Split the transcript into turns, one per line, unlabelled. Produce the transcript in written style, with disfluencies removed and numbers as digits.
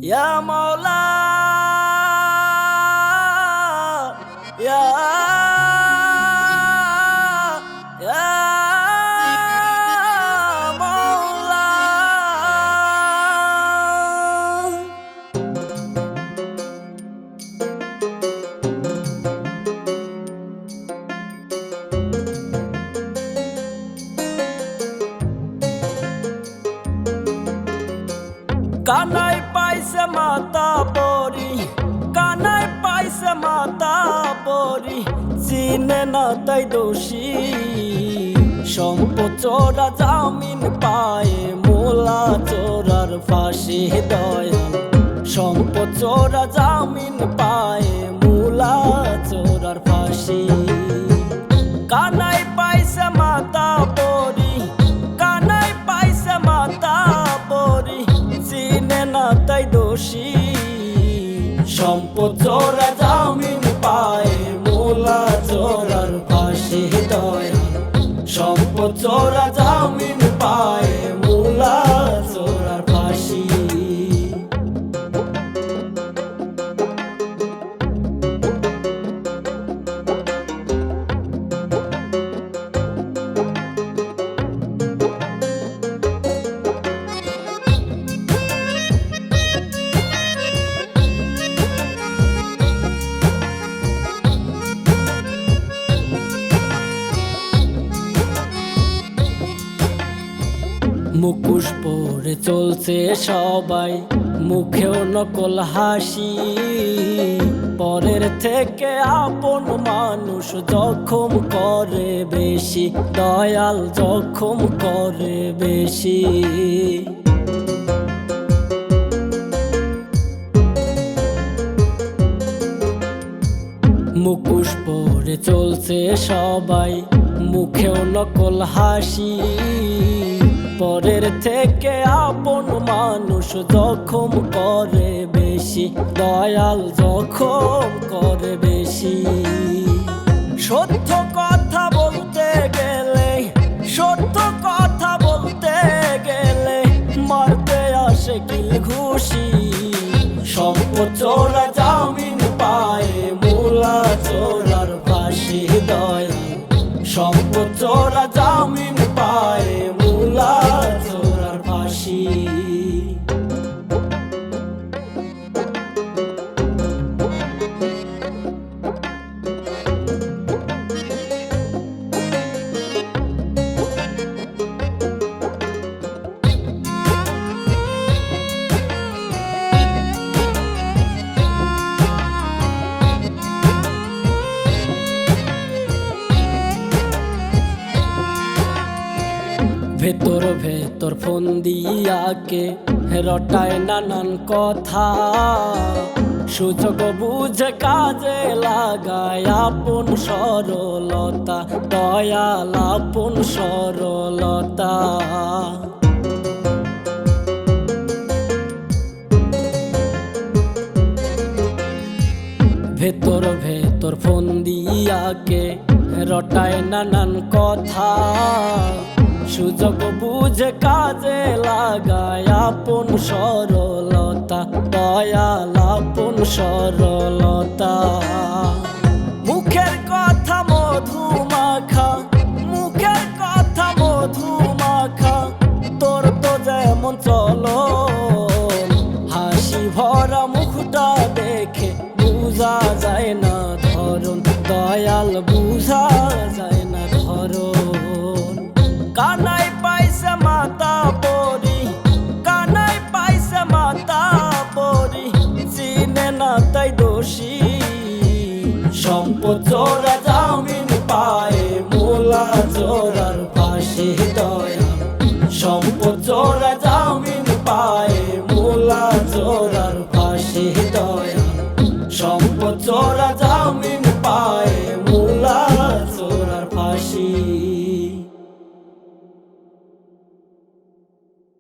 ইয়া মাওলা ইয়া ইয়া মাওলা। কানাই পাইছে মাতা পরি, কানাই পাইছে মাতা পরি, চিনে না তাই দোষী। সম্পদ চোরা জামিন পায়ে, মোলা চোরার ফাঁসি দয়াল। সম্পদ চোরা জামিন পায়ে, মোলা চোরার ফাঁসি। কানাই পাইছে মাতা পরি, কানাই পাইছে মাতা পরি, চিনে না তাই দোষী। সম্পদ চোরা জামিন পায়ে, মোলা চোরার ফাঁসি দয়াল। সম্পদ চোরা জামিন পায়ে, মোলা চোরার ফাঁসি। মুখোশ পরে চলছে সবাই, মুখেও নকল হাসি। পরের থেকে আপন মানুষ জখম করে বেশি, দয়াল জখম করে বেশি। মুখোশ পরে চলছে সবাই, মুখেও নকল হাসি। পরের থেকে আপন মানুষ জখম করে বেশি, দয়াল জখম করে বেশি। সত্য কথা বলতে গেলে, সত্য কথা বলতে গেলে, মারতে আসে কিল ঘুষি। সম্পদ চোরা জামিন পায়ে, মোলা চোরার ফাঁসি দয়াল। সম্পদ চোরা জামিন পায়ে, মোলা চোরার ফাঁসি। ভেতর ভেতর ফোন দিয়াকে রটায় নানান কথা। সুযোগ বুঝে কাজে লাগায় আপন সরলতা, দয়াল আপন সরলতা। ভেতর ভেতর ফোন দিয়াকে রটায় নানান কথা। সুযোগ বুঝে কাজে লাগায় আপন সরলতা, দয়াল আপন সরলতা। মুখের কথা মধু মাখা, মুখের কথা মধু মাখা, তোর তো যেমন চলো। হাসি ভরা মুখটা দেখে বুঝা যায় না ধরন, দয়াল বুঝা যায় না ধরন। কানাই পাইছে মাতা পরি, কানাই পাইছে মাতা পরি, চিনে না তাই দোষী। সম্পদ চোরা জামিন পায়ে, মোলা চোরার ফাঁসি দয়াল। সম্পদ চোরা জামিন পায়ে, মোলা চোরার ফাঁসি দয়াল।